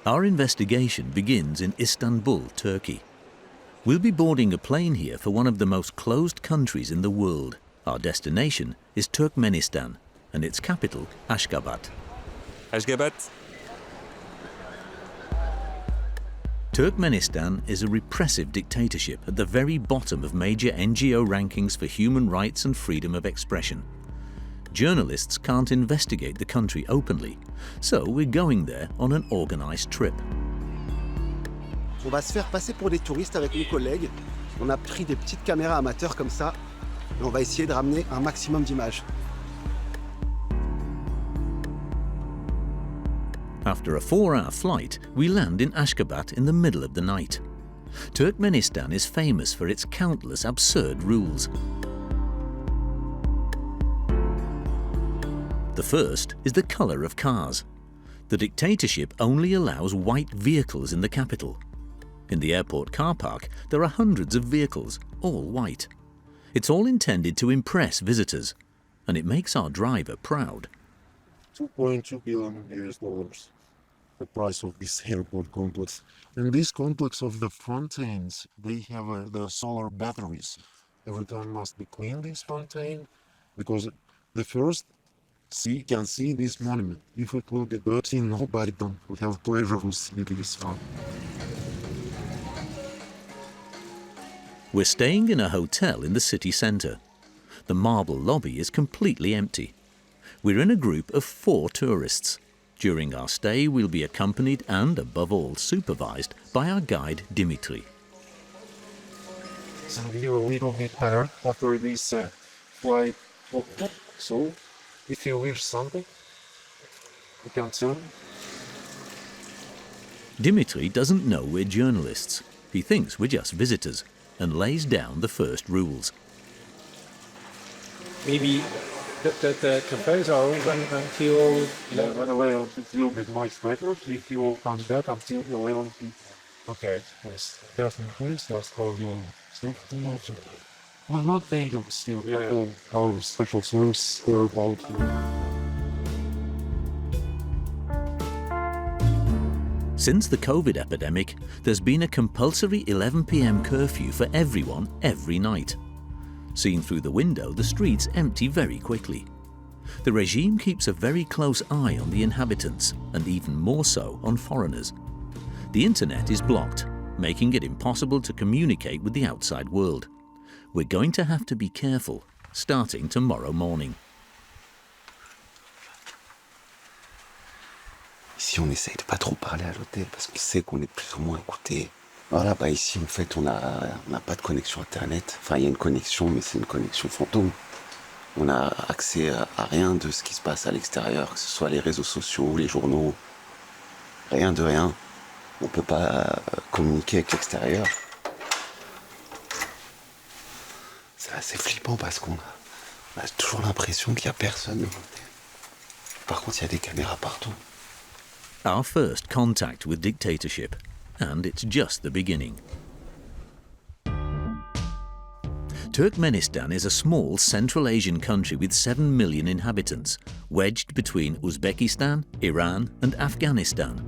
Our investigation begins in Istanbul, Turkey. We'll be boarding a plane here for one of the most closed countries in the world. Our destination is Turkmenistan and its capital, Ashgabat. Ashgabat. Turkmenistan is a repressive dictatorship at the very bottom of major NGO rankings for human rights and freedom of expression. Journalists can't investigate the country openly, so we're going there on an organized trip. On va se faire passer pour des touristes avec mes collègues. On a pris des petites caméras amateurs comme ça, et on va essayer de ramener un maximum d'images. After a 4-hour flight, we land in Ashgabat in the middle of the night. Turkmenistan is famous for its countless absurd rules. The first is the color of cars. The dictatorship only allows white vehicles in the capital. In the airport car park, there are hundreds of vehicles, all white. It's all intended to impress visitors, and it makes our driver proud. $2.2 billion, the price of this airport complex. In this complex of the fountains, they have the solar batteries. Every time must be cleaned, this fountain, because the first can see this monument. If it will get dirty, nobody will have pleasure of seeing this fountain. We're staying in a hotel in the city centre. The marble lobby is completely empty. We're in a group of 4 tourists. During our stay, we'll be accompanied and, above all, supervised by our guide Dimitri. So we are a little bit tired after this flight. So, if you wish something, you can tell me. Dimitri doesn't know we're journalists. He thinks we're just visitors and lays down the first rules. Maybe the campaigns are open until... By the way, it will be much better if you come back until 11 p.m. Okay, yes. Definitely, that's how you safety. Well, not dangerous still. Yeah. Our special service are about you. Since the COVID epidemic, there's been a compulsory 11 p.m. curfew for everyone every night. Seen through the window, the streets empty very quickly. The regime keeps a very close eye on the inhabitants, and even more so on foreigners. The internet is blocked, making it impossible to communicate with the outside world. We're going to have to be careful, starting tomorrow morning. Ici, on essaye de pas trop parler à l'hôtel parce qu'on sait qu'on est plus ou moins écouté. Voilà, bah ici, en fait, on n'a pas de connexion Internet. Enfin, il y a une connexion, mais c'est une connexion fantôme. On n'a accès à rien de ce qui se passe à l'extérieur, que ce soit les réseaux sociaux, les journaux. Rien de rien. On peut pas communiquer avec l'extérieur. C'est assez flippant parce qu'on a toujours l'impression qu'il n'y a personne. Par contre, il y a des caméras partout. Our first contact with dictatorship, and it's just the beginning. Turkmenistan is a small Central Asian country with 7 million inhabitants, wedged between Uzbekistan, Iran and Afghanistan.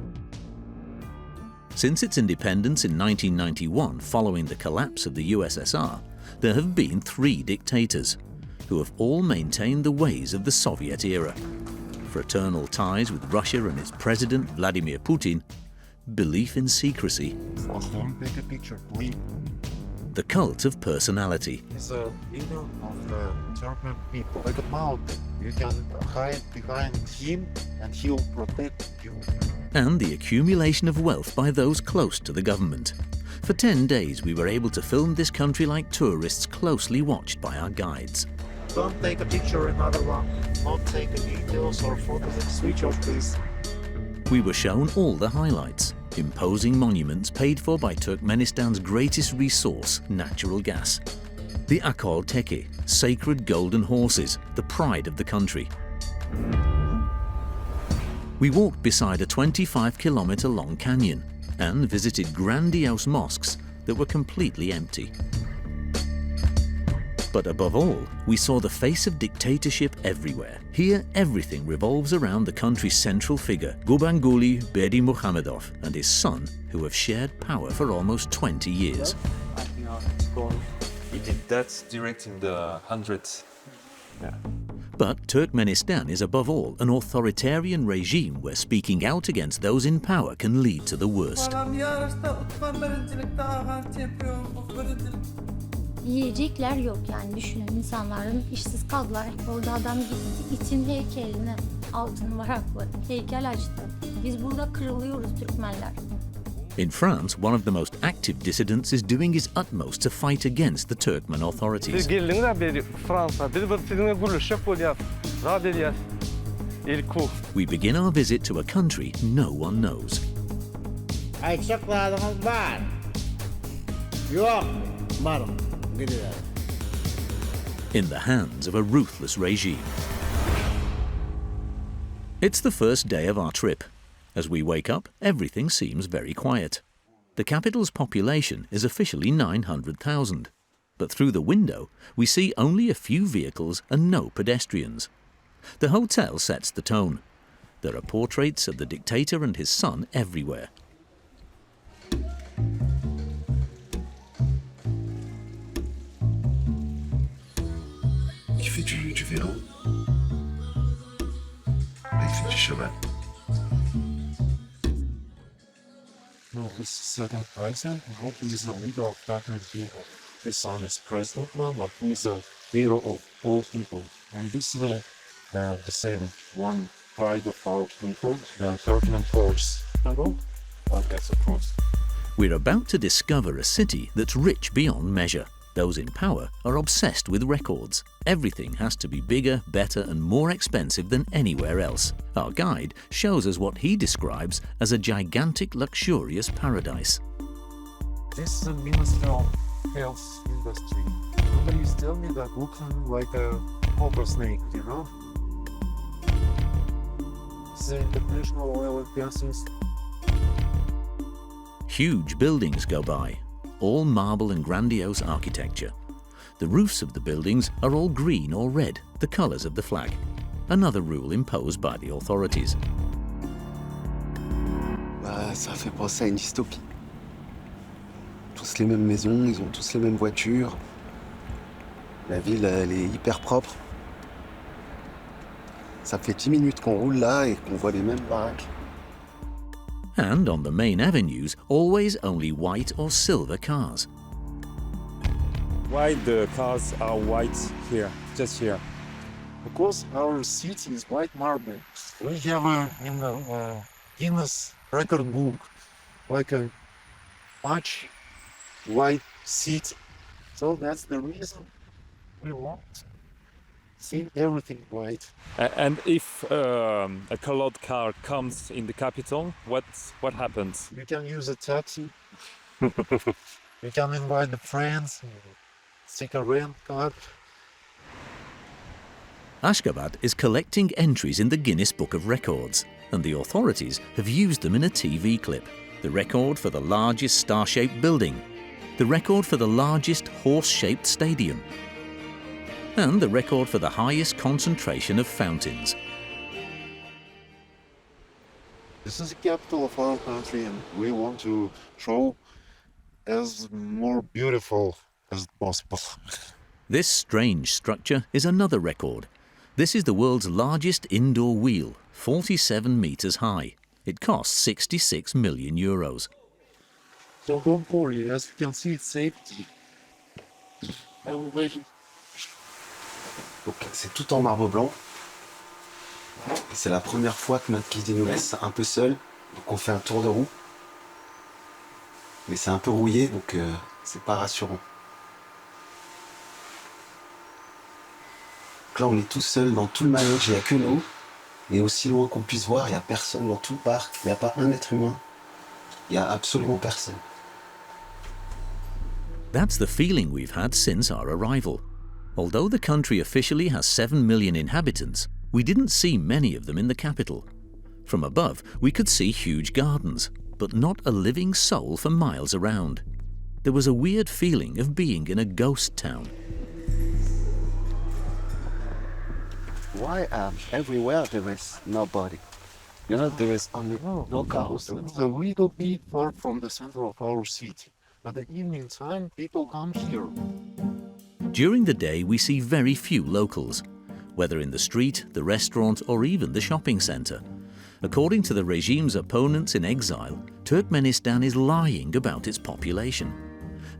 Since its independence in 1991, following the collapse of the USSR, there have been 3 dictators, who have all maintained the ways of the Soviet era. Fraternal ties with Russia and its president, Vladimir Putin, belief in secrecy, Take a picture, please. the cult of personality, He's a leader of the Turkmen people. Like a mountain. You can hide behind him and he'll protect you. and the accumulation of wealth by those close to the government. For 10 days, we were able to film this country like tourists, closely watched by our guides. Don't take a picture, another one. Not take videos or photos and switch off, please. We were shown all the highlights, imposing monuments paid for by Turkmenistan's greatest resource, natural gas. The Akol Teke, sacred golden horses, the pride of the country. We walked beside a 25-kilometre-long canyon and visited grandiose mosques that were completely empty. But above all, we saw the face of dictatorship everywhere. Here, everything revolves around the country's central figure, Gurbanguly Berdymukhamedov, and his son, who have shared power for almost 20 years. That's directing the hundreds. Yeah. But Turkmenistan is above all an authoritarian regime where speaking out against those in power can lead to the worst. Yiyecekler yok yani düşünün insanların işsiz kaldılar. Orada adam gitti için heykeline altın varaklı heykel açtı. Biz burada kırılıyoruz Türkmenler. In France, one of the most active dissidents is doing his utmost to fight against the Turkmen authorities. We begin our visit to a country no one knows. In the hands of a ruthless regime. It's the first day of our trip. As we wake up, everything seems very quiet. The capital's population is officially 900,000, but through the window we see only a few vehicles and no pedestrians. The hotel sets the tone. There are portraits of the dictator and his son everywhere. Il fait du vélo. Il fait du cheval. No, this second person, he is the leader of that country. His son is president now, but he's a hero of all people. And this is the same one pride of our people, the Turkmen force. That's of course. We're about to discover a city that's rich beyond measure. Those in power are obsessed with records. Everything has to be bigger, better and more expensive than anywhere else. Our guide shows us what he describes as a gigantic, luxurious paradise. This is the Ministry of Health industry. Somebody is telling me that looking like a cobra snake, you know? It's the International Oil and Gas Institute. Huge buildings go by, all marble and grandiose architecture. The roofs of the buildings are all green or red, the colours of the flag. Another rule imposed by the authorities. Ça fait penser à une dystopie. Tous les mêmes maisons, ils ont tous les mêmes voitures. La ville, elle est hyper propre. Ça fait 10 minutes qu'on roule là et qu'on voit les mêmes baraques. And on the main avenues, always only white or silver cars. Why the cars are white here, just here? Because our city is white marble. We have a Guinness record book, like a much white city. So that's the reason we want to see everything white. And if a colored car comes in the capital, what happens? You can use a taxi. You can invite the friends, take a rent car. Ashgabat is collecting entries in the Guinness Book of Records, and the authorities have used them in a TV clip. The record for the largest star-shaped building, the record for the largest horse-shaped stadium, and the record for the highest concentration of fountains. This is the capital of our country, and we want to show as more beautiful as possible. This strange structure is another record. This is the world's largest indoor wheel, 47 meters high. It costs 66 million euros. So don't worry, as you can see, it's safety. Elevation. Donc c'est tout en marbre blanc. Et c'est la première fois que notre guide nous laisse un peu seul. Donc on fait un tour de roue. Mais c'est un peu rouillé, donc c'est pas rassurant. Donc là on est tout seul dans tout le manège, il n'y a que nous. Et aussi loin qu'on puisse voir, il n'y a personne dans tout le parc. Il n'y a pas un être humain. Il n'y a absolument personne. That's the feeling we've had since our arrival. Although the country officially has 7 million inhabitants, we didn't see many of them in the capital. From above, we could see huge gardens, but not a living soul for miles around. There was a weird feeling of being in a ghost town. Why everywhere there is nobody? You know, there is only no cars. It's a little bit far from the center of our city. At the evening time, people come here. During the day, we see very few locals, whether in the street, the restaurant, or even the shopping centre. According to the regime's opponents in exile, Turkmenistan is lying about its population.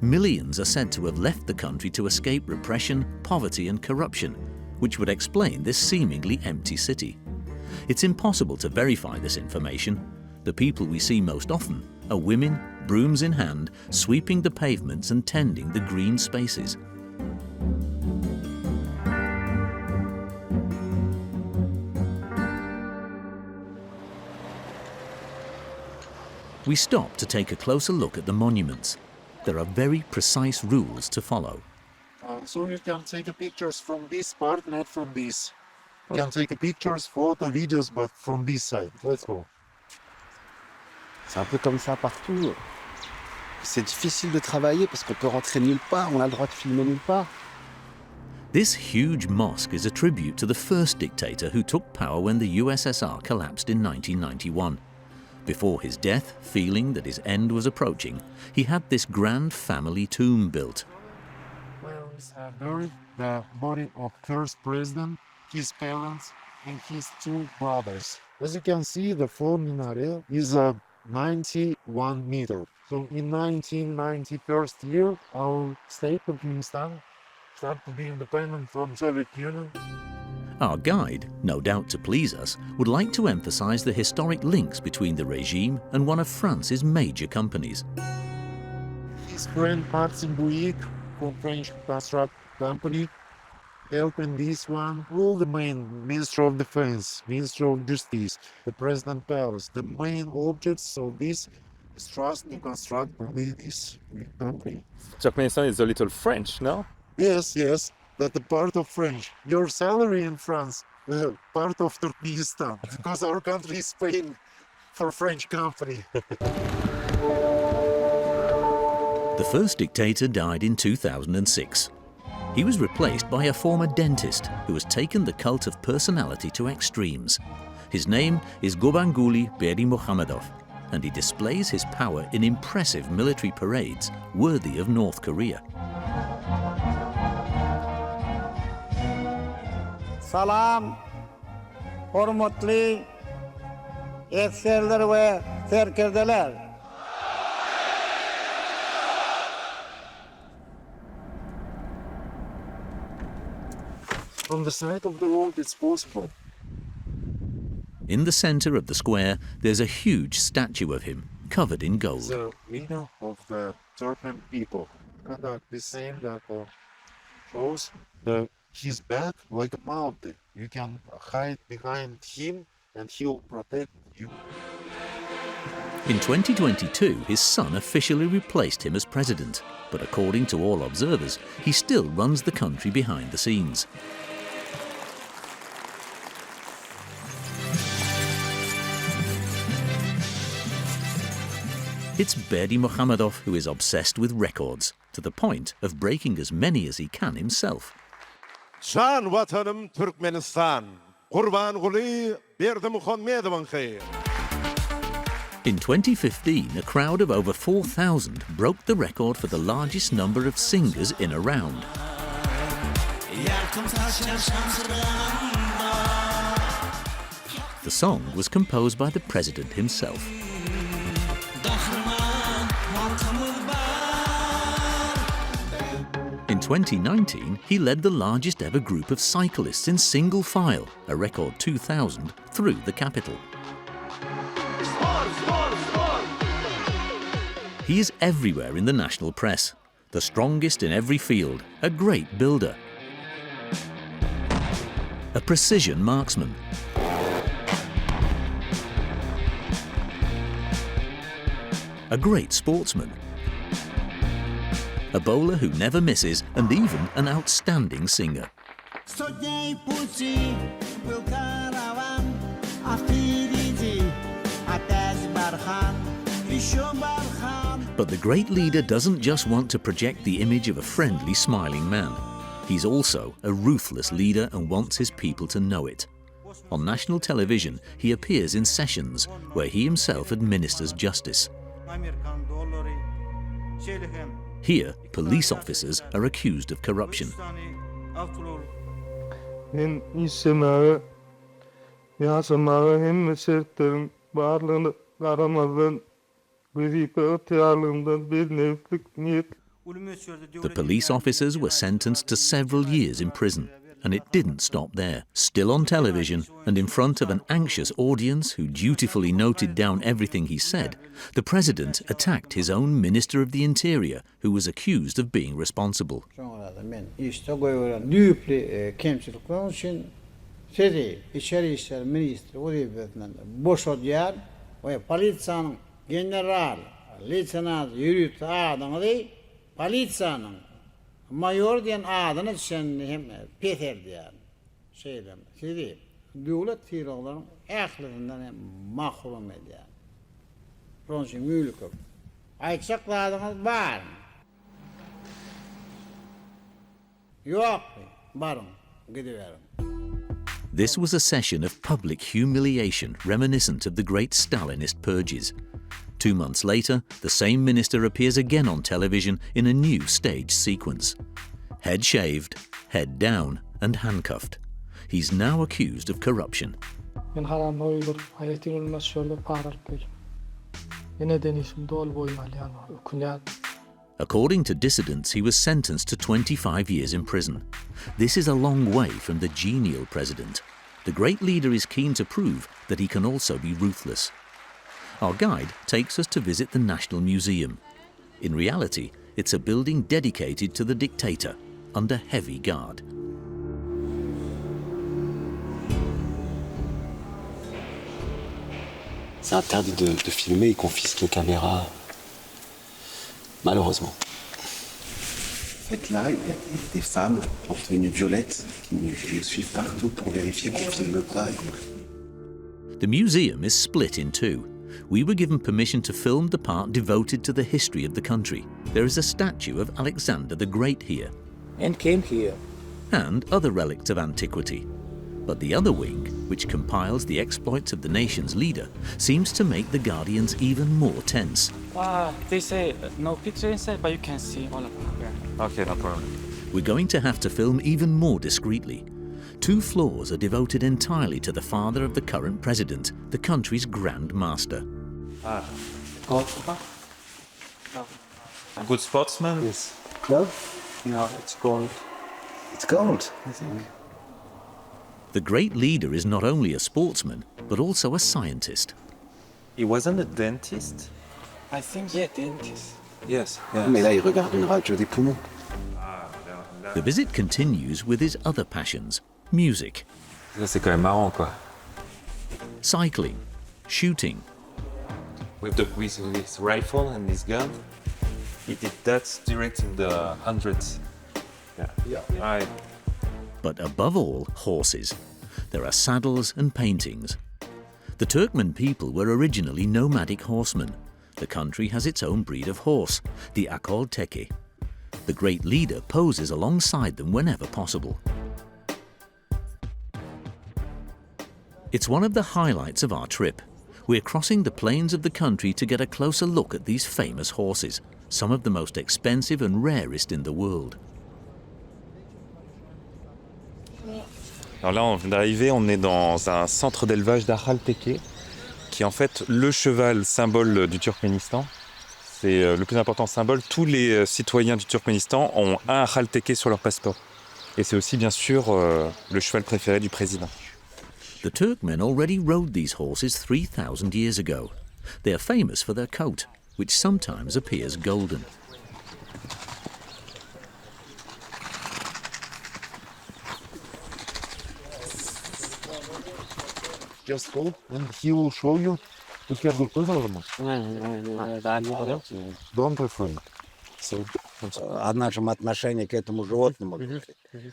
Millions are said to have left the country to escape repression, poverty, and corruption, which would explain this seemingly empty city. It's impossible to verify this information. The people we see most often are women, brooms in hand, sweeping the pavements and tending the green spaces. We stop to take a closer look at the monuments. There are very precise rules to follow. So you can take pictures from this part, not from this. You can take pictures, photo, videos, but from this side. Let's go. C'est un peu comme ça partout. C'est difficile de travailler parce qu'on peut rentrer nulle part, on a le droit de filmer nulle part. This huge mosque is a tribute to the first dictator who took power when the USSR collapsed in 1991. Before his death, feeling that his end was approaching, he had this grand family tomb built. Where is buried the body of first president, his parents, and his two brothers. As you can see, the full minaret is 91 meters. So in 1991 year, our state of Turkmenistan started to be independent from Soviet Union. Our guide, no doubt to please us, would like to emphasize the historic links between the regime and one of France's major companies. His friend Maxime Bouygues from French construct company helped in this one. All the main Minister of Defense, Minister of Justice, the President Palace, the main objects of this is trust to construct this country. Turkmenistan is a little French, no? Yes, that's the part of French. Your salary in France, part of Turkmenistan, because our country is paying for French company. The first dictator died in 2006. He was replaced by a former dentist who has taken the cult of personality to extremes. His name is Gurbanguly Berdymukhamedov, and he displays his power in impressive military parades worthy of North Korea. Salam, hormatly, ekserler ve serkerdeler. From the side of the road, it's possible. In the center of the square, there's a huge statue of him, covered in gold. The leader of the Turkmen people. And the same that shows his back like a mountain. You can hide behind him and he'll protect you. In 2022, his son officially replaced him as president, but according to all observers, he still runs the country behind the scenes. It's Berdymukhamedov who is obsessed with records, to the point of breaking as many as he can himself. Can vatanım Turkmenistan. Gurbanguly Berdymukhamedov'un khayr. In 2015, a crowd of over 4,000 broke the record for the largest number of singers in a round. The song was composed by the president himself. In 2019, he led the largest ever group of cyclists in single file, a record 2,000, through the capital. He is everywhere in the national press, the strongest in every field, a great builder, a precision marksman, a great sportsman, a bowler who never misses, and even an outstanding singer. But the great leader doesn't just want to project the image of a friendly, smiling man. He's also a ruthless leader and wants his people to know it. On national television, he appears in sessions where he himself administers justice. Here, police officers are accused of corruption. The police officers were sentenced to several years in prison, and it didn't stop there. Still on television, and in front of an anxious audience who dutifully noted down everything he said, the president attacked his own Minister of the Interior, who was accused of being responsible. Mayor diyen adını sen hem Peter diyen şeyden sizi devlet tiroların ahlından hem mahrum ediyen. Ronsin mülkü. Ayçakladınız var. Yok. Barın. Gidiverin. This was a session of public humiliation reminiscent of the great Stalinist purges. 2 months later, the same minister appears again on television in a new stage sequence. Head shaved, head down, and handcuffed. He's now accused of corruption. According to Dissidents, he was sentenced to 25 years in prison. This is a long way from the genial president. The great leader is keen to prove that he can also be ruthless. Our guide takes us to visit the National Museum. In reality, it's a building dedicated to the dictator, under heavy guard. C'est interdit de filmer, ils confisquent les caméras. Malheureusement. En fait, là, il y a des femmes en tenue violette qui nous suivent partout pour vérifier qu'on ne filme pas. The museum is split in two. We were given permission to film the part devoted to the history of the country. There is a statue of Alexander the Great here. And came here. And other relics of antiquity. But the other wing, which compiles the exploits of the nation's leader, seems to make the Guardians even more tense. They say no picture inside, but you can see all of them. Okay, no problem. We're going to have to film even more discreetly. 2 floors are devoted entirely to the father of the current president, the country's Grand Master. Good sportsman? Yes. No? No, it's gold. It's gold, I think. The great leader is not only a sportsman, but also a scientist. He wasn't a dentist? I think, yeah, dentist. Yes. Mais là, il regarde une radio des poumons. The visit continues with his other passions, music, Ça, c'est quand même marrant, quoi. cycling, shooting, With his rifle and his gun, he did that direct in the hundreds. Yeah. Right. but above all, horses. There are saddles and paintings. The Turkmen people were originally nomadic horsemen. The country has its own breed of horse, the Akol Teke. The great leader poses alongside them whenever possible. It's one of the highlights of our trip. We're crossing the plains of the country to get a closer look at these famous horses, some of the most expensive and rarest in the world. Alors là, on vient d'arriver, on est dans un centre d'élevage d'Akhal Teke, qui est en fait le cheval symbole du Turkménistan. C'est le plus important symbole. Tous les citoyens du Turkménistan ont un Akhal Teke sur leur passeport. Et c'est aussi, bien sûr, le cheval préféré du président. The Turkmen already rode these horses 3,000 years ago. They are famous for their coat, which sometimes appears golden. Just go and he will show you to have the government. Don't afraid. So, О нашем отношении к этому животному.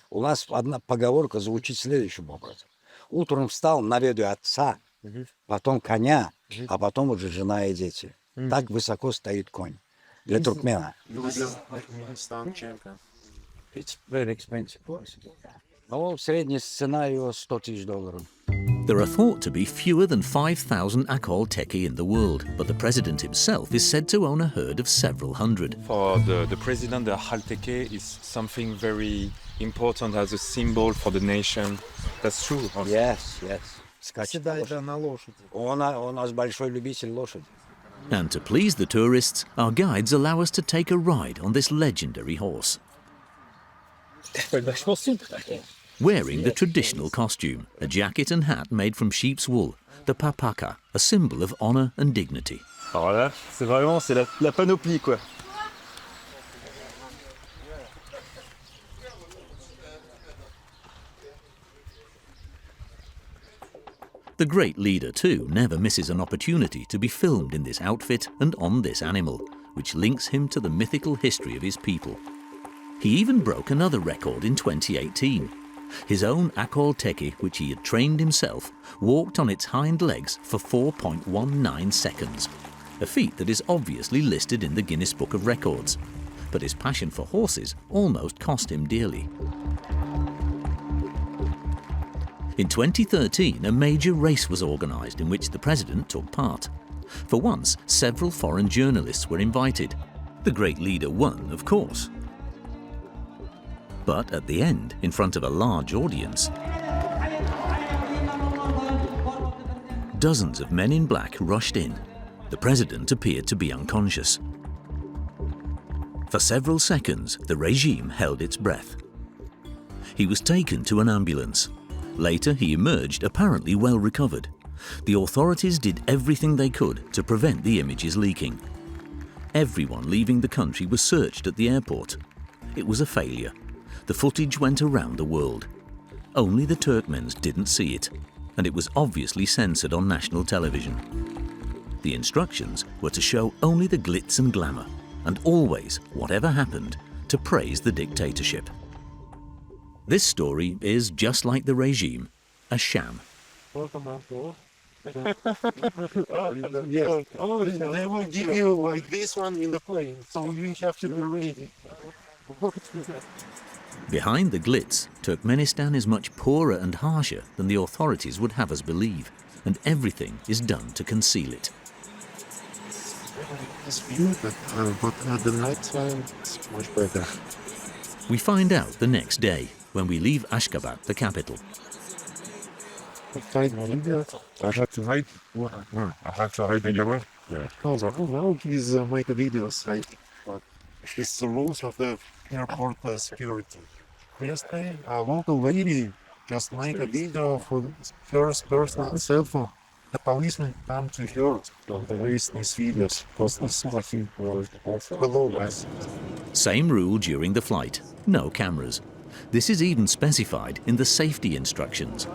У нас одна поговорка звучит следующим образом. Утром встал, наведу отца, потом коня, а потом уже жена и дети. Так высоко стоит конь для туркмена. It's very expensive. Ну, средняя цена его $100 000. There are thought to be fewer than 5,000 Akol Teki in the world, but the president himself is said to own a herd of several hundred. For the president, the Ahal Teke is something very important as a symbol for the nation. That's true. Also. Yes. Скачет на лошади. Он у нас большой любитель лошади. And to please the tourists, our guides allow us to take a ride on this legendary horse. Wearing the traditional costume, a jacket and hat made from sheep's wool, the papaka, a symbol of honor and dignity. Alors là, c'est la panoplie, quoi. The great leader, too, never misses an opportunity to be filmed in this outfit and on this animal, which links him to the mythical history of his people. He even broke another record in 2018. His own Akol Teki, which he had trained himself, walked on its hind legs for 4.19 seconds, a feat that is obviously listed in the Guinness Book of Records. But his passion for horses almost cost him dearly. In 2013, a major race was organised in which the president took part. For once, several foreign journalists were invited. The great leader won, of course. But at the end, in front of a large audience, dozens of men in black rushed in. The president appeared to be unconscious. For several seconds, the regime held its breath. He was taken to an ambulance. Later, he emerged apparently well recovered. The authorities did everything they could to prevent the images leaking. Everyone leaving the country was searched at the airport. It was a failure. The footage went around the world. Only the Turkmens didn't see it, and it was obviously censored on national television. The instructions were to show only the glitz and glamour, and always, whatever happened, to praise the dictatorship. This story is just like the regime, a sham. Yes. Oh, they will give you like this one in the plane, so you have to be ready. Behind the glitz, Turkmenistan is much poorer and harsher than the authorities would have us believe, and everything is done to conceal it. It's beautiful, but at the night time, it's much better. We find out the next day, when we leave Ashgabat, the capital. I have to hide. I have to hide in the room. Yeah. Now he's make a video site, but it's the rules of the airport security. Yesterday, a local lady just made a video for first person cell phone. The policeman come to her to release these videos because it's something below us. Same rule during the flight, no cameras. This is even specified in the safety instructions.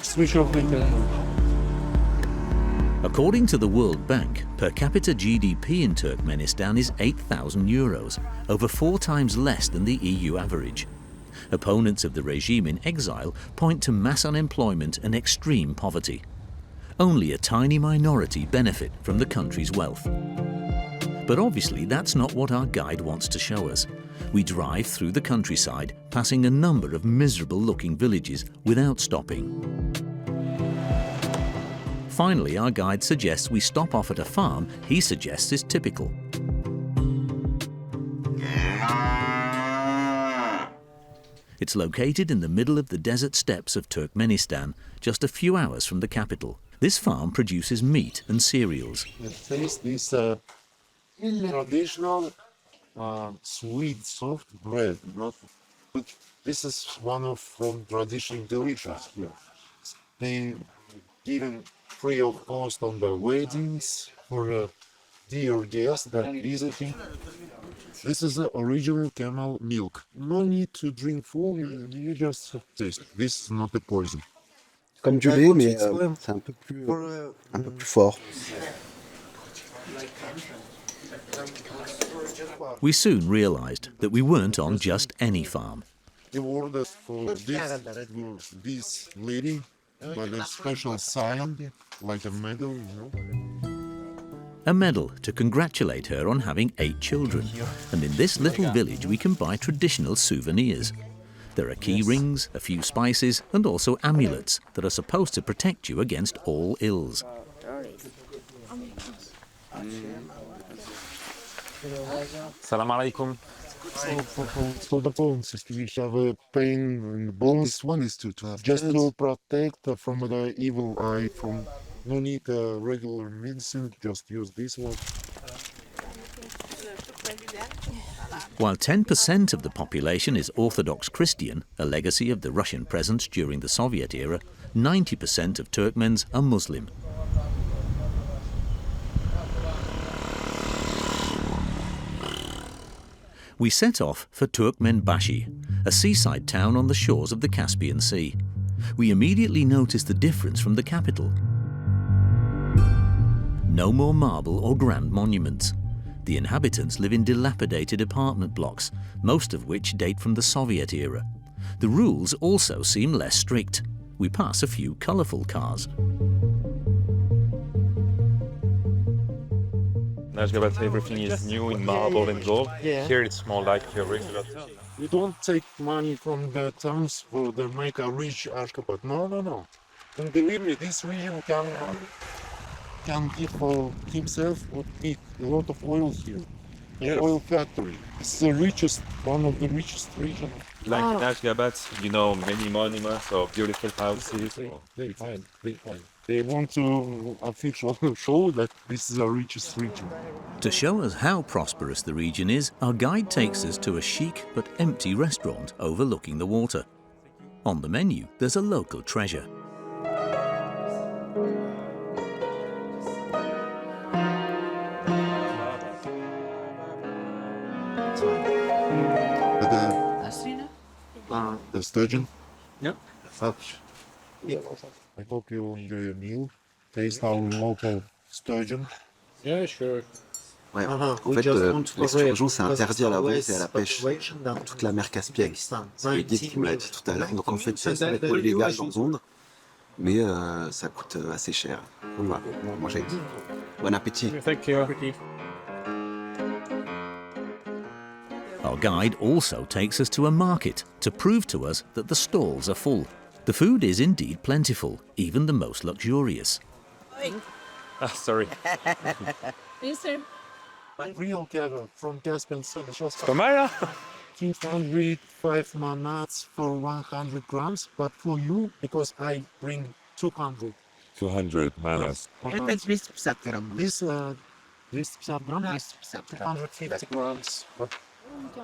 Switch off the camera. According to the World Bank, per capita GDP in Turkmenistan is €8,000, over 4 times less than the EU average. Opponents of the regime in exile point to mass unemployment and extreme poverty. Only a tiny minority benefit from the country's wealth. But obviously that's not what our guide wants to show us. We drive through the countryside, passing a number of miserable-looking villages without stopping. Finally, our guide suggests we stop off at a farm he suggests is typical. It's located in the middle of the desert steppes of Turkmenistan, just a few hours from the capital. This farm produces meat and cereals. It tastes this traditional sweet, soft bread. This is one of from traditional delicious here. They given free of cost on the weddings for dear guests that visiting. This is the original camel milk. No need to drink full, you just taste. This is not a poison. Comme du lait, mais c'est un peu plus fort. We soon realized that we weren't on just any farm. The order for this lady, but a special sign, like a medal, you know. a medal to congratulate her on having 8 children. And in this little village we can buy traditional souvenirs. There are key rings, a few spices, and also amulets that are supposed to protect you against all ills. Salam alaikum. For the bones, if we have a pain in the bones, this one is just to protect from the evil eye. From no need regular medicine, just use this one. While 10% of the population is Orthodox Christian, a legacy of the Russian presence during the Soviet era, 90% of Turkmens are Muslim. We set off for Turkmenbashi, a seaside town on the shores of the Caspian Sea. We immediately noticed the difference from the capital. No more marble or grand monuments. The inhabitants live in dilapidated apartment blocks, most of which date from the Soviet era. The rules also seem less strict. We pass a few colourful cars. In Ashgabat, everything is new in marble and gold. Here it's more like a regular town. You don't take money from the towns for to make a rich Ashgabat. No. And believe me, this region can give for himself or make a lot of oil here. Yes. Oil factory. It's the richest, one of the richest regions. Like in Ashgabat, you know, many monuments or beautiful houses. They fine. They want to officially show that this is the richest region. To show us how prosperous the region is, our guide takes us to a chic but empty restaurant overlooking the water. On the menu, there's a local treasure. The sturgeon? Yep. I hope you enjoy your meal. Taste our local sturgeon. Yeah, sure. Ouais. En fait, l'esturgeon, c'est interdit à la vente et à la pêche dans toute la mer Caspienne. C'est le guide qui me l'a dit tout à l'heure. Donc en fait, ça va être illégal dans Londres, mais ça coûte assez cher. Donc voilà, mangez. Bon appétit. Thank you. Our guide also takes us to a market to prove to us that the stalls are full. The food is indeed plentiful, even the most luxurious. Sorry. Real cattle from Caspian Sea. Pas mal, hein? 205 manats for 100 grams, but for you, because I bring 200. 200 manas. This 250 grams.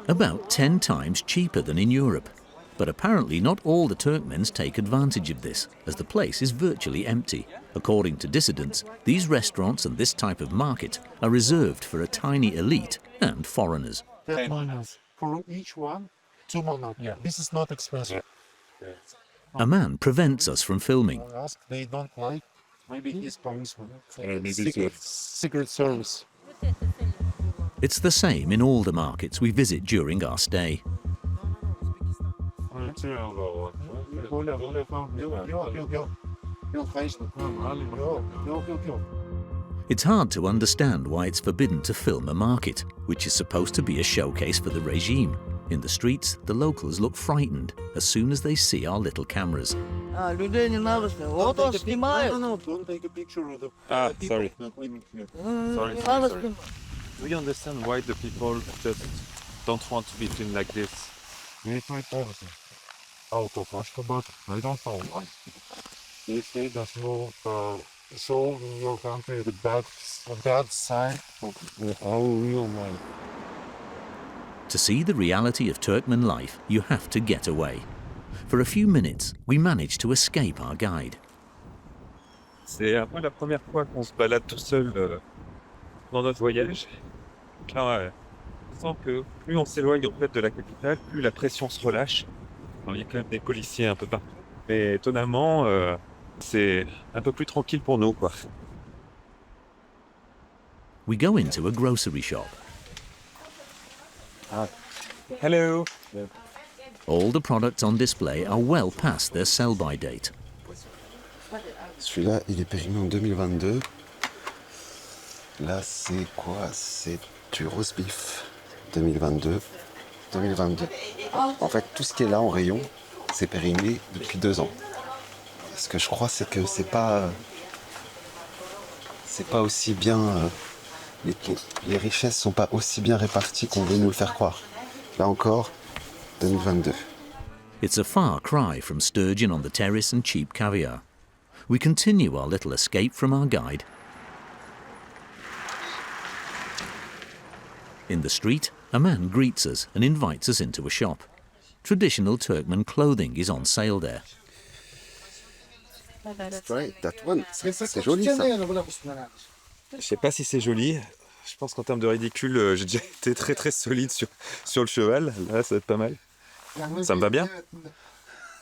About 10 times cheaper than in Europe. But apparently not all the Turkmens take advantage of this, as the place is virtually empty. According to Dissidents, these restaurants and this type of market are reserved for a tiny elite and foreigners. 10 manats. For each one, 2 manats. Yeah. This is not expensive. A man prevents us from filming. Ask, they don't like. Maybe he's policeman. Secret service. It's the same in all the markets we visit during our stay. It's hard to understand why it's forbidden to film a market, which is supposed to be a showcase for the regime. In the streets, the locals look frightened as soon as they see our little cameras. No, don't take a picture of the Sorry. Sorry. Do you understand why the people just don't want to be filmed like this? They fight everything. Out of Ashgabat, I don't know why. They say that no show in your country the bad side of our real life. To see the reality of Turkmen life, you have to get away. For a few minutes, we manage to escape our guide. C'est un peu la première fois qu'on se balade tout seul dans notre voyage. Là, on sent que plus on s'éloigne en fait de la capitale, plus la pression se relâche. Alors, il y a quand même des policiers un peu partout. Mais étonnamment, c'est un peu plus tranquille pour nous, quoi. We go into a grocery shop. Hello. All the products on display are well past their sell-by date. Celui-là, il est périmé en 2022. Là, c'est quoi? C'est du roast beef 2022. 2022. En fait, tout ce qui est là en rayon, c'est périmé depuis 2 ans. Ce que je crois, c'est que c'est pas aussi bien. Les richesses sont pas aussi bien réparties qu'on veut nous le faire croire. Là encore, 2022. It's a far cry from sturgeon on the terrace and cheap caviar. We continue our little escape from our guide. In the street, a man greets us and invites us into a shop. Traditional Turkmen clothing is on sale there. Right, that one. C'est joli ça. Je sais pas si c'est joli. Je pense qu'en termes de ridicule, j'ai déjà été très très solide sur le cheval. Là, ça va être pas mal. Ça me va bien?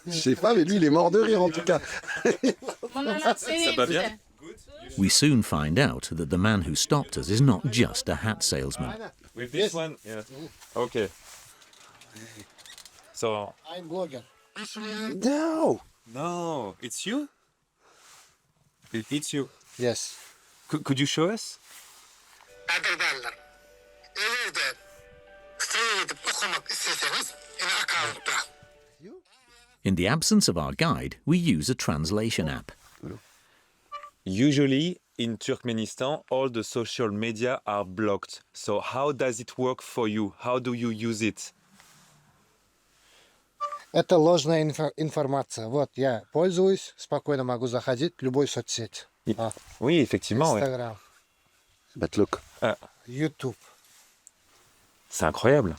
Je sais pas, mais lui, il est mort de rire en tout cas. Ça va bien? We soon find out that the man who stopped us is not just a hat salesman. With this one? Yeah. Okay. So... I'm blogger. No! No, it's you? It's you. Yes. Could you show us? In the absence of our guide, we use a translation app. Usually in Turkmenistan, all the social media are blocked. So how does it work for you? How do you use it? Это ложная информация. Вот, я пользуюсь, спокойно могу заходить в любой соцсеть. Oui, effectivement. Instagram, But look. YouTube. C'est incroyable.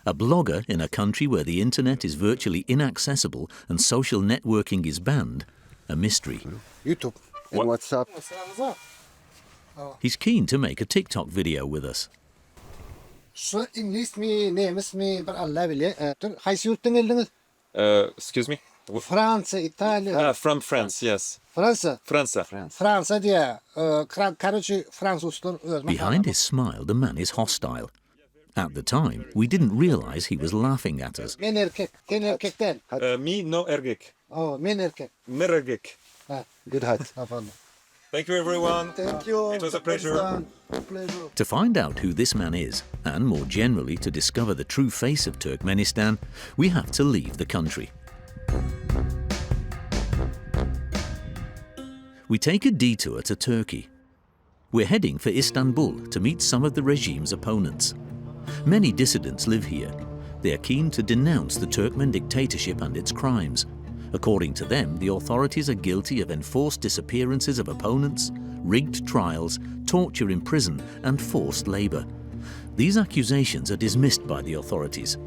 A blogger in a country where the internet is virtually inaccessible and social networking is banned, a mystery. YouTube. And WhatsApp. He's keen to make a TikTok video with us. Şu İngiliz mi, Nemis mi, bir Allah bilir. Haysi yurttan geldiniz? Excuse me? Fransa, İtalya. From France, yes. Fransa. Fransa. diye. Короче, Fransızlar özmek. Behind his smile, the man is hostile. At the time, we didn't realize he was laughing at us. Men erkek. Sen erkekten. Me, no erkek. Oh, men erkek. Mererkek. Good hat. Thank you, everyone. Thank you. It was a pleasure. To find out who this man is, and more generally to discover the true face of Turkmenistan, we have to leave the country. We take a detour to Turkey. We're heading for Istanbul to meet some of the regime's opponents. Many dissidents live here. They are keen to denounce the Turkmen dictatorship and its crimes. According to them, the authorities are guilty of enforced disappearances of opponents, rigged trials, torture in prison, and forced labor. These accusations are dismissed by the authorities.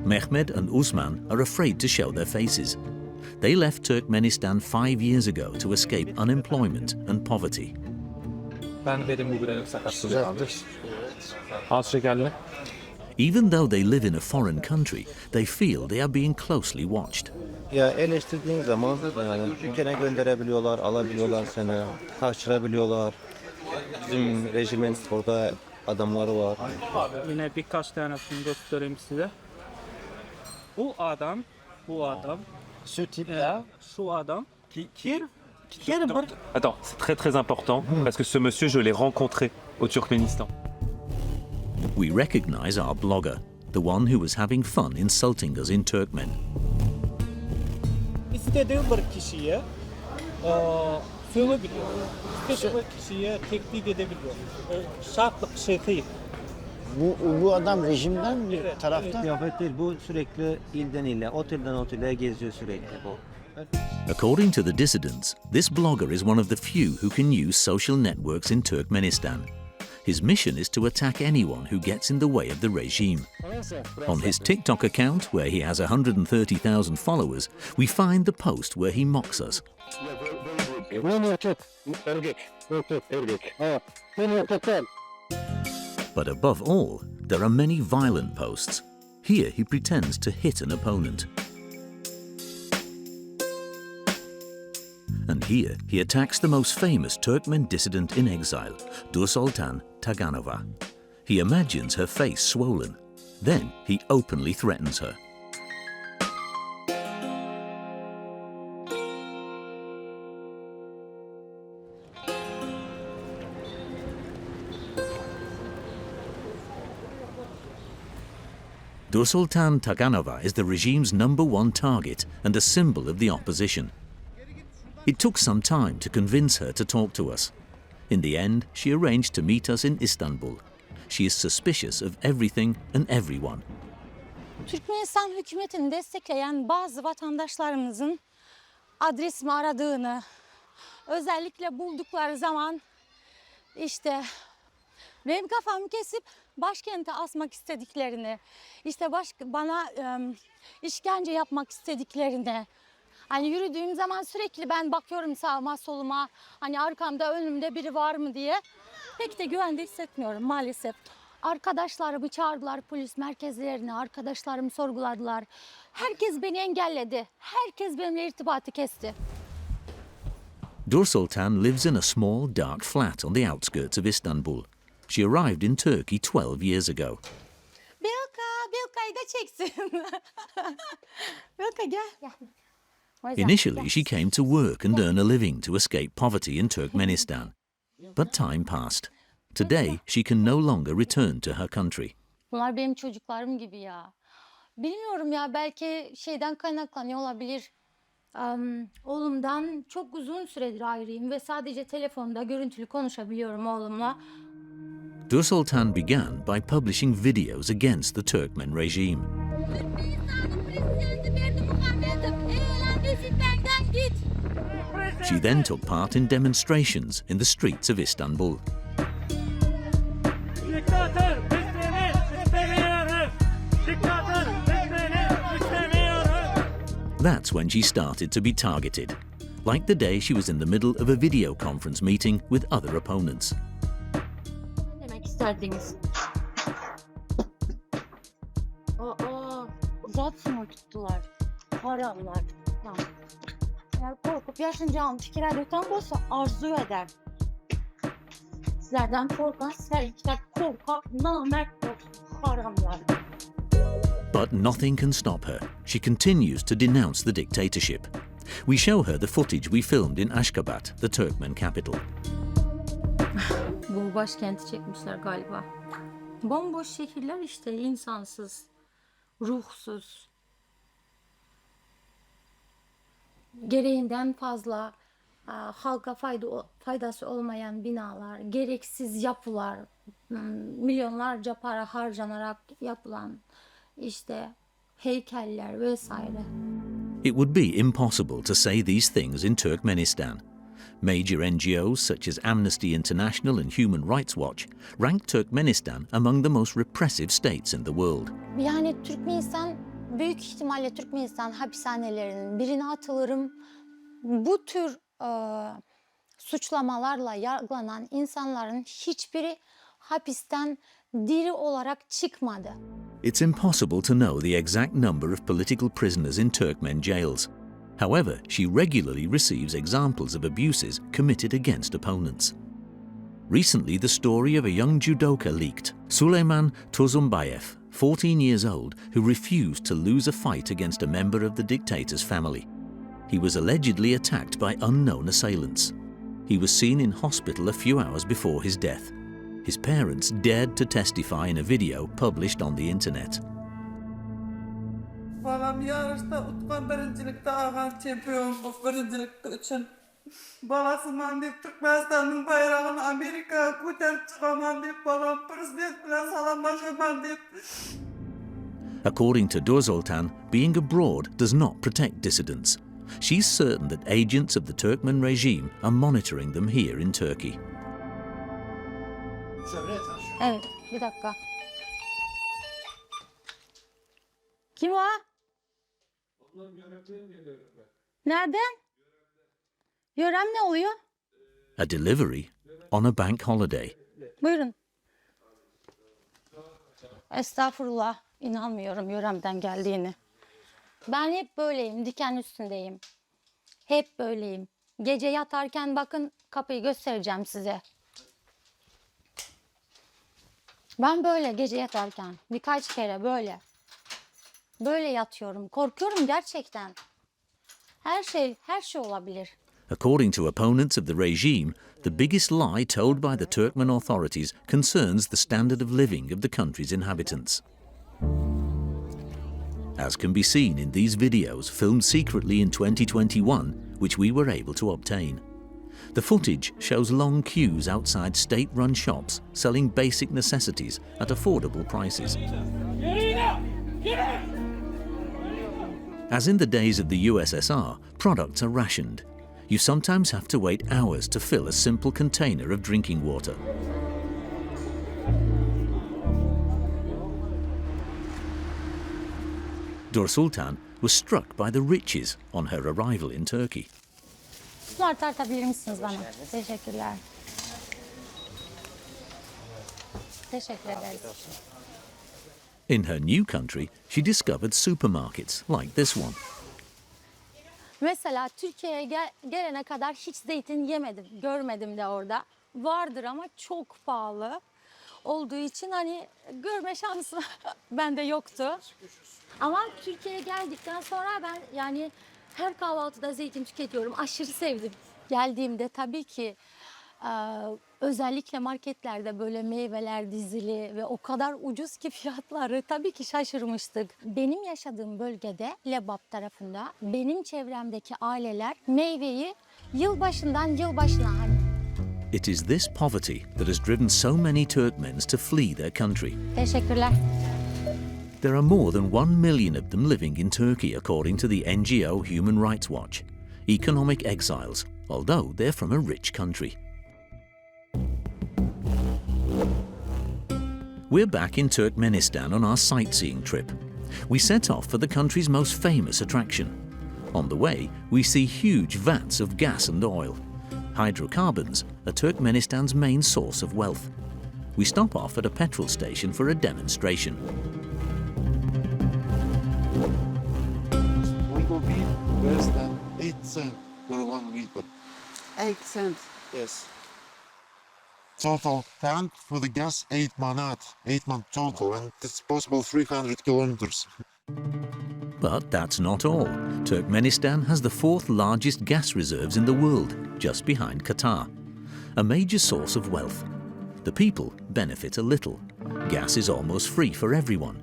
Mehmed and Usman are afraid to show their faces. They left Turkmenistan 5 years ago to escape unemployment and poverty. Ben Berdymukhamedov sakatlıyorum. Az şekerli. Even though they live in a foreign country, they feel they are being closely watched. Ya eleştirdiğin zaman yani ülkene gönderebiliyorlar, alabiliyorlar seni, kaçırabiliyorlar. Bizim rejimin orada adamları var. Yine birkaç tanesini göstereyim size. Bu adam, Şu tip şu adam. Attends, c'est très très important parce que ce monsieur, je l'ai rencontré au Turkménistan. We recognize our blogger, the one who was having fun insulting us in Turkmen. İstediği bir kişiye söyleyebiliyor. İstediği bir kişiye tehdit edebiliyor. Şartlık şey değil. bu adam rejimden bir tarafta. Kıyafet değil, bu sürekli ilden ile, otelden otele geziyor sürekli bu. According to the dissidents, this blogger is one of the few who can use social networks in Turkmenistan. His mission is to attack anyone who gets in the way of the regime. On his TikTok account, where he has 130,000 followers, we find the post where he mocks us. But above all, there are many violent posts. Here he pretends to hit an opponent. And here he attacks the most famous Turkmen dissident in exile, Dursultan Taganova. He imagines her face swollen. Then he openly threatens her. Nursultan Taganova is the regime's #1 target and a symbol of the opposition. It took some time to convince her to talk to us. In the end, she arranged to meet us in Istanbul. She is suspicious of everything and everyone. Türkmenistan hükümetini destekleyen bazı vatandaşlarımızın adresimi aradığını, özellikle buldukları zaman işte benim kafamı kesip başkente asmak istediklerini, işte bana işkence yapmak istediklerini, hani yürüdüğüm zaman sürekli ben bakıyorum sağıma soluma, hani arkamda önümde biri var mı diye pek de güvende hissetmiyorum maalesef. Arkadaşlarımı çağırdılar polis merkezlerine, arkadaşlarımı sorguladılar. Herkes beni engelledi, herkes benimle irtibatı kesti. Nursultan lives in a small, dark flat on the outskirts of Istanbul. She arrived in Turkey 12 years ago. Bilka'yı da çeksin. Bilka gel. Initially, she came to work and earn a living to escape poverty in Turkmenistan. But time passed. Today, she can no longer return to her country. Bunlar benim çocuklarım gibi ya. Bilmiyorum ya, belki şeyden kaynaklanıyor olabilir. Oğlumdan çok uzun süredir ayrıyım ve sadece telefonda görüntülü konuşabiliyorum oğlumla. Nursultan began by publishing videos against the Turkmen regime. She then took part in demonstrations in the streets of Istanbul. That's when she started to be targeted, like the day she was in the middle of a video conference meeting with other opponents. Demek isterdiniz. Uzatma tuttular. Haramlar. Eğer korkup yaşayacağım fikirlerden olsa arzu eder. Sizlerden korkan, sizlerden korkak, namert haramlar. But nothing can stop her. She continues to denounce the dictatorship. We show her the footage we filmed in Ashgabat, the Turkmen capital. Bu başkenti çekmişler galiba. Bomboş şehirler işte, insansız, ruhsuz. Gereğinden fazla halka faydası olmayan binalar, gereksiz yapılar, milyonlarca para harcanarak yapılan işte heykeller vesaire. It would be impossible to say these things in Turkmenistan. Major NGOs such as Amnesty International and Human Rights Watch rank Turkmenistan among the most repressive states in the world. Yani Türkmenistan, büyük ihtimalle Türkmenistan hapishanelerinin birine atılırım. Bu tür suçlamalarla yargılanan insanların hiçbiri hapisten diri olarak çıkmadı. It's impossible to know the exact number of political prisoners in Turkmen jails. However, she regularly receives examples of abuses committed against opponents. Recently, the story of a young judoka leaked. Süleyman Tuzumbayev, 14 years old, who refused to lose a fight against a member of the dictator's family. He was allegedly attacked by unknown assailants. He was seen in hospital a few hours before his death. His parents dared to testify in a video published on the internet. Balam yarışta utkan birincilikte ağan şampiyon birincilik için. Balasından deyip Türkmenistan'ın bayrağını Amerika'ya ko'tarib çıkaman deyip balam prezident bilan salamlaşaman deyip. According to Nursultan, being abroad does not protect dissidents. She's certain that agents of the Turkmen regime are monitoring them here in Turkey. Evet, bir dakika. Kim o? Nereden? Yörem ne oluyor? A delivery on a bank holiday. Buyurun. Estağfurullah, inanmıyorum yöremden geldiğini. Ben hep böyleyim, diken üstündeyim. Hep böyleyim. Gece yatarken bakın, kapıyı göstereceğim size. Ben böyle gece yatarken birkaç kere böyle yatıyorum. Korkuyorum gerçekten. Her şey olabilir. According to opponents of the regime, the biggest lie told by the Turkmen authorities concerns the standard of living of the country's inhabitants. as can be seen in these videos filmed secretly in 2021, which we were able to obtain. The footage shows long queues outside state-run shops selling basic necessities at affordable prices. As in the days of the USSR, products are rationed. You sometimes have to wait hours to fill a simple container of drinking water. Dur Sultan was struck by the riches on her arrival in Turkey. Bunlar tartabilir misiniz bana? Teşekkürler. Teşekkür ederiz. In her new country, she discovered supermarkets like this one. Mesela Türkiye'ye gelene kadar hiç zeytin yemedim, görmedim de orada. Vardır ama çok pahalı olduğu için hani görme şansı bende yoktu. Ama Türkiye'ye geldikten sonra ben yani her kahvaltıda zeytin tüketiyorum. Aşırı sevdim. Geldiğimde tabii ki özellikle marketlerde böyle meyveler dizili ve o kadar ucuz ki fiyatları tabii ki şaşırmıştık. Benim yaşadığım bölgede Lebap tarafında benim çevremdeki aileler meyveyi yılbaşından yılbaşına hani. It is this poverty that has driven so many Turkmens to flee their country. Teşekkürler. There are more than 1 million of them living in Turkey, according to the NGO Human Rights Watch. Economic exiles, although they're from a rich country. We're back in Turkmenistan on our sightseeing trip. We set off for the country's most famous attraction. On the way, we see huge vats of gas and oil. Hydrocarbons are Turkmenistan's main source of wealth. We stop off at a petrol station for a demonstration. Will be less than 8 cents per 1 liter. 8 cents. Yes. Total tank for the gas 8 manat, 8 man total, and it's possible 300 kilometers. But that's not all. Turkmenistan has the 4th largest gas reserves in the world, just behind Qatar. A major source of wealth. The people benefit a little. Gas is almost free for everyone.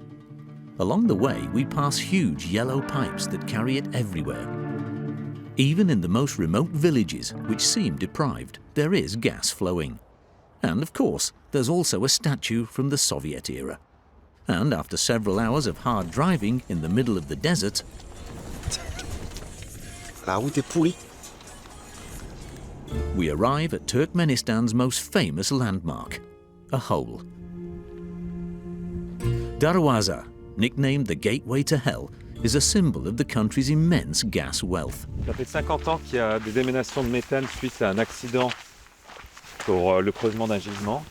Along the way, we pass huge yellow pipes that carry it everywhere. Even in the most remote villages, which seem deprived, there is gas flowing. And of course, there's also a statue from the Soviet era. And after several hours of hard driving in the middle of the desert, La route est pourrie. we arrive at Turkmenistan's most famous landmark, a hole. Darwaza, nicknamed the gateway to hell, is a symbol of the country's immense gas wealth. Ça fait 50 ans qu'il y a des émanations de méthane suite à un accident pour le creusement d'un gisement.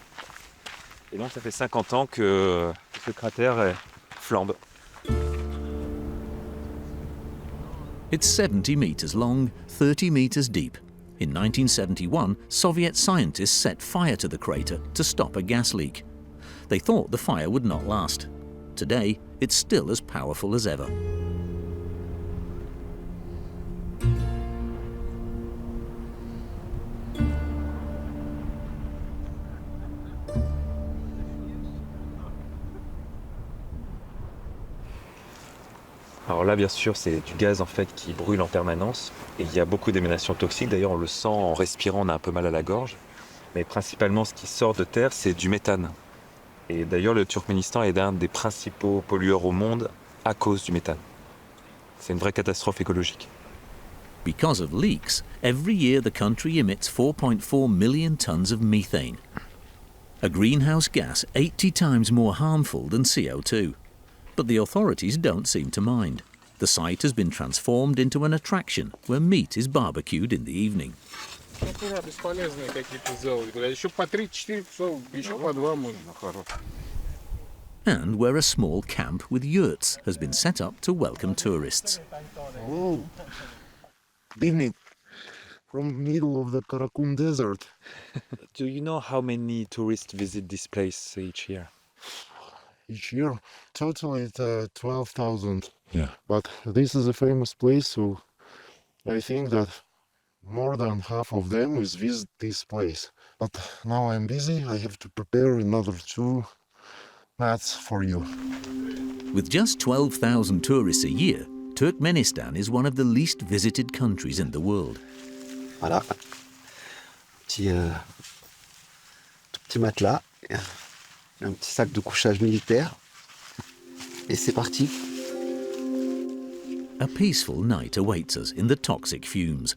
Et donc ça fait 50 ans que ce cratère flambe. It's 70 meters long, 30 meters deep. In 1971, Soviet scientists set fire to the crater to stop a gas leak. They thought the fire would not last. Today, it's still as powerful as ever. Alors là, bien sûr, c'est du gaz en fait qui brûle en permanence. Et il y a beaucoup d'émanations toxiques. D'ailleurs, on le sent en respirant, on a un peu mal à la gorge. Mais principalement, ce qui sort de terre, c'est du méthane. Et d'ailleurs, le Turkménistan est l'un des principaux pollueurs au monde à cause du méthane. C'est une vraie catastrophe écologique. Because of leaks, every year the country emits 4.4 million tons of methane, a greenhouse gas 80 times more harmful than CO2. But the authorities don't seem to mind. The site has been transformed into an attraction where meat is barbecued in the evening. And where a small camp with yurts has been set up to welcome tourists. Oh, evening from middle of the Karakum Desert. Do you know how many tourists visit this place each year? Each year, totally 12,000. Yeah. But this is a famous place, so I think that more than half of them is visit this place. But now I'm busy, I have to prepare another 2 mats for you. With just 12,000 tourists a year, Turkmenistan is one of the least visited countries in the world. Voilà. Tout petit matelas, un petit sac de couchage militaire. Et c'est parti. A peaceful night awaits us in the toxic fumes.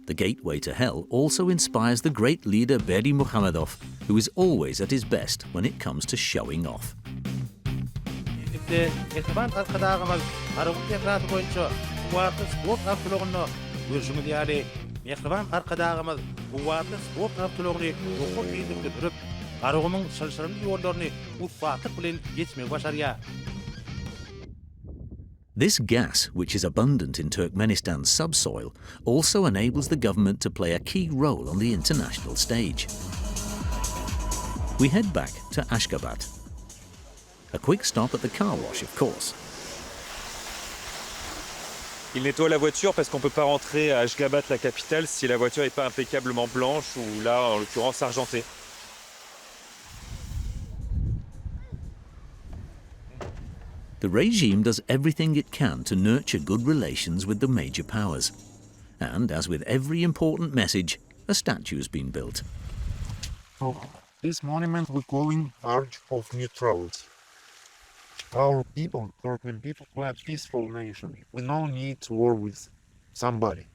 The gateway to hell also inspires the great leader Berdymukhamedov, who is always at his best when it comes to showing off. This gas, which is abundant in Turkmenistan's subsoil, also enables the government to play a key role on the international stage. We head back to Ashgabat. A quick stop at the car wash, of course. Il nettoie la voiture parce qu'on ne peut pas rentrer à Ashgabat, la capitale, si la voiture n'est pas impeccablement blanche ou là, en l'occurrence, argentée. The regime does everything it can to nurture good relations with the major powers. And as with every important message, a statue's been built. So, this monument we're calling Arch of Neutrality. Our people, Turkmen people, we're a peaceful nation. We don't need to war with somebody.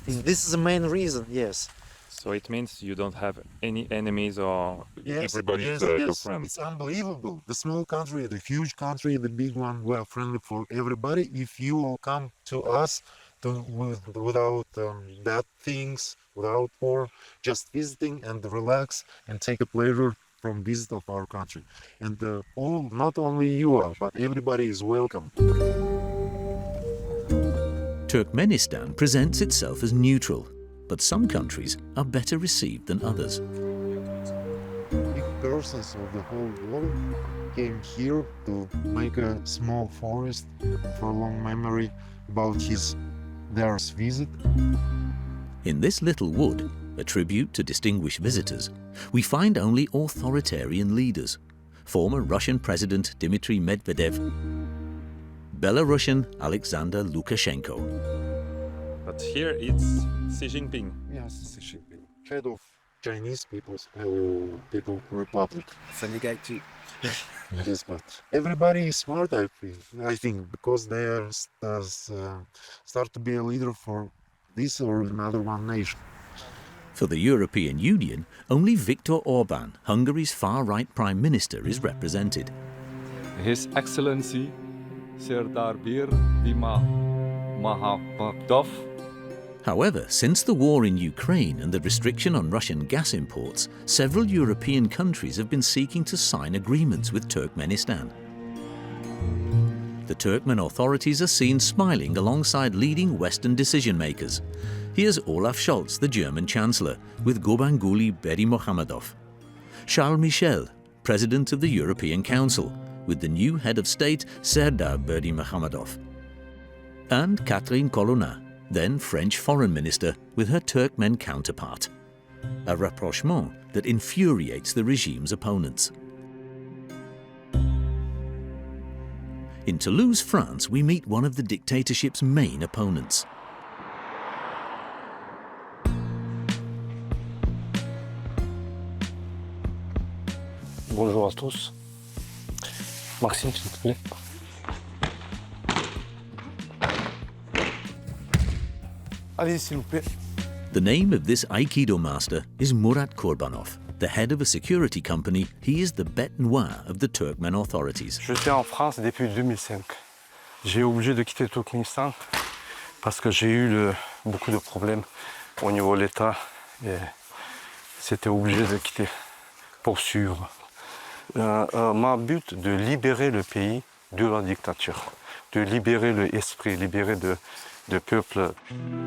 This is the main reason, yes. So it means you don't have any enemies or Yes, everybody's yes, your friend. it's unbelievable. The small country, the huge country, the big one, we are friendly for everybody. If you will come to us without bad things, without war, just visiting and relax and take a pleasure from visit of our country. And not only you are, but everybody is welcome. Turkmenistan presents itself as neutral, but some countries are better received than others. Big persons of the whole world came here to make a small forest for a long memory about their visit. In this little wood, a tribute to distinguished visitors, we find only authoritarian leaders. Former Russian President Dmitry Medvedev, Belarusian Alexander Lukashenko. But here it's Xi Jinping. Yes, Xi Jinping, head of Chinese People's Republic. Yes, but everybody is smart, I think, because they are start to be a leader for this or another one nation. For the European Union, only Viktor Orban, Hungary's far-right Prime Minister, is represented. His Excellency Serdar Berdymukhamedov. However, since the war in Ukraine and the restriction on Russian gas imports, several European countries have been seeking to sign agreements with Turkmenistan. The Turkmen authorities are seen smiling alongside leading Western decision-makers. Here's Olaf Scholz, the German Chancellor, with Gurbanguly Berdymukhamedov. Charles Michel, President of the European Council, with the new head of state, Serdar Berdymukhamedov. And Catherine Colonna, then French Foreign Minister, with her Turkmen counterpart. A rapprochement that infuriates the regime's opponents. In Toulouse, France, we meet one of the dictatorship's main opponents. Bonjour à tous. Maxime, s'il te plaît. Allez, s'il vous plaît. The name of this Aikido master is Murat Kurbanov. The head of a security company, he is the bête noire of the Turkmen authorities. J'étais en France depuis 2005. J'ai obligé de quitter le Turkménistan parce que j'ai eu beaucoup de problèmes au niveau de l'État et c'était obligé de quitter pour suivre. Ma but de libérer le pays de la dictature, de libérer l'esprit, libérer de peuple.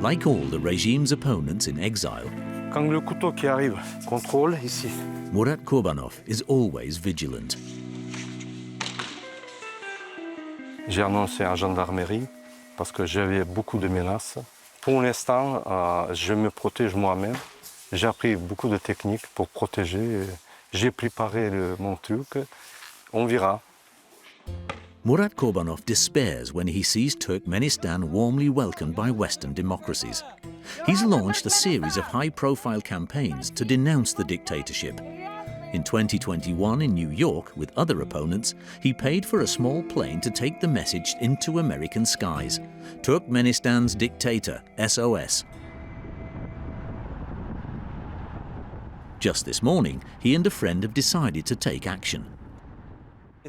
Like all the regime's opponents in exile, Quand le couteau qui arrive, contrôle ici. Murat Kurbanov is always vigilant. J'ai annoncé à la gendarmerie parce que j'avais beaucoup de menaces. Pour l'instant, je me protège moi-même. J'ai appris beaucoup de techniques pour protéger. J'ai préparé mon truc. On verra. Murat Kurbanov despairs when he sees Turkmenistan warmly welcomed by Western democracies. He's launched a series of high-profile campaigns to denounce the dictatorship. In 2021 in New York, with other opponents, he paid for a small plane to take the message into American skies. Turkmenistan's dictator, SOS. Just this morning, he and a friend have decided to take action.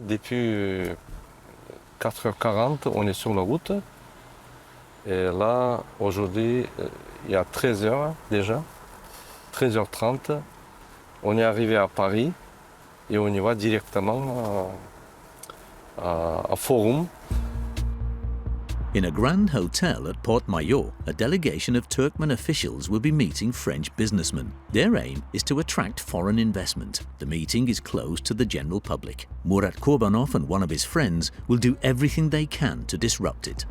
Depuis 4h40, on est sur la route. Et là, aujourd'hui, il y a 13h déjà, 13h30. On est arrivé à Paris et on y va directement à Forum. In a grand hotel at Port Mayor, a delegation of Turkmen officials will be meeting French businessmen. Their aim is to attract foreign investment. The meeting is closed to the general public. Murat Kurbanov and one of his friends will do everything they can to disrupt it.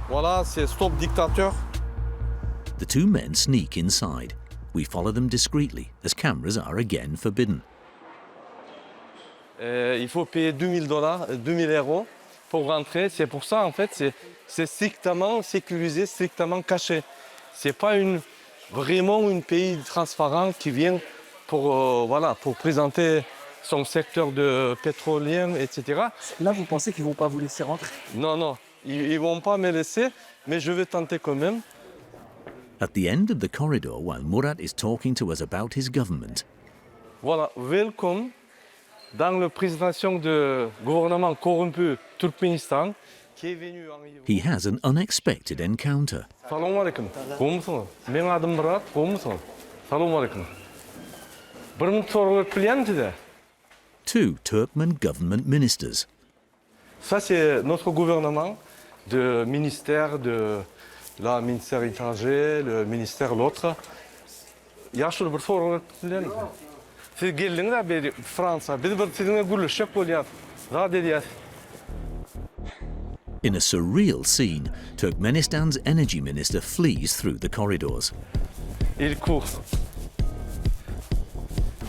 Voilà, c'est Stop Dictator. The two men sneak inside. We follow them discreetly, as cameras are again forbidden. Il faut payer $2000, 2000 euros pour rentrer. C'est pour ça, en fait, c'est strictement sécurisé, strictement caché. C'est pas vraiment un pays transparent qui vient pour, pour présenter son secteur de pétrolier, etc. Là, vous pensez qu'ils vont pas vous laisser rentrer? Non, non, ils vont pas me laisser, mais je vais tenter quand même. At the end of the corridor, while Murat is talking to us about his government, Voilà, welcome dans la présentation du gouvernement corrompu Turkmenistan qui est venu en... he has an unexpected encounter. Salam alaikum. Komsun. Benim adım Murat. Komsun. Salam alaikum. Bir minut sonra client. Two Turkmen government ministers. Ça c'est notre gouvernement, de ministère de la ministère étranger, le ministère l'autre. Yaşlı bir sonra client. Siz geldiniz beri Fransa. Biz bir sizinle görüşecek oluyor. Rahat ediyaz. In a surreal scene, Turkmenistan's energy minister flees through the corridors. Il court.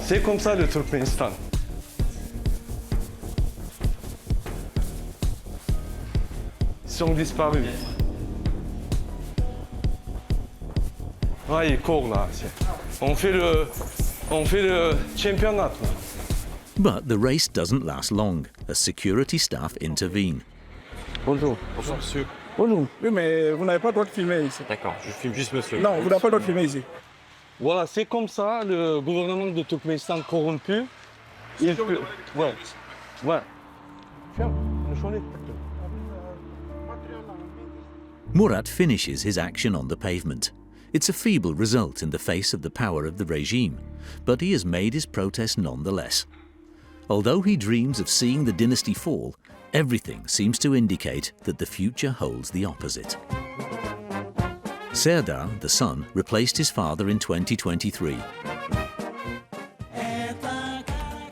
C'est comme ça le Turkménistan. Ils sont disparus. Ah, il court là. On fait le championnat. But the race doesn't last long, as security staff intervene. Bonjour. Bonjour monsieur. Bonjour. Oui, mais vous n'avez pas le droit de filmer ici. D'accord, je filme juste monsieur. Non, vous n'avez pas le droit de filmer ici. Voilà, c'est comme ça le gouvernement de Turkménistan corrompu. Il peut... Ouais. Ouais. Murat finishes his action on the pavement. It's a feeble result in the face of the power of the regime, but he has made his protest nonetheless. Although he dreams of seeing the dynasty fall, everything seems to indicate that the future holds the opposite. Serdar, the son, replaced his father in 2023.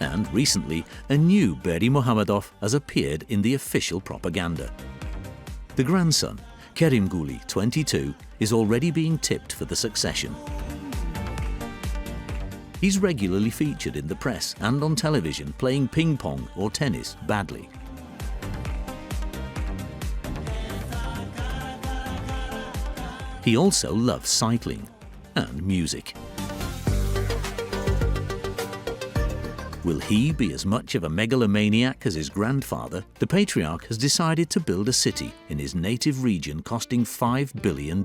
And recently, a new Berdymukhamedov has appeared in the official propaganda. The grandson, Kerim Guli, 22, is already being tipped for the succession. He's regularly featured in the press and on television playing ping pong or tennis badly. He also loves cycling and music. Will he be as much of a megalomaniac as his grandfather? The patriarch has decided to build a city in his native region costing $5 billion.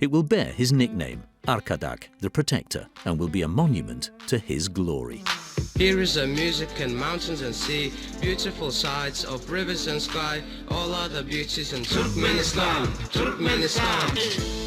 It will bear his nickname, Arkadak, the Protector, and will be a monument to his glory. Here is a music and mountains and sea, beautiful sights of rivers and sky, all other beauties in Turkmenistan, Turkmenistan.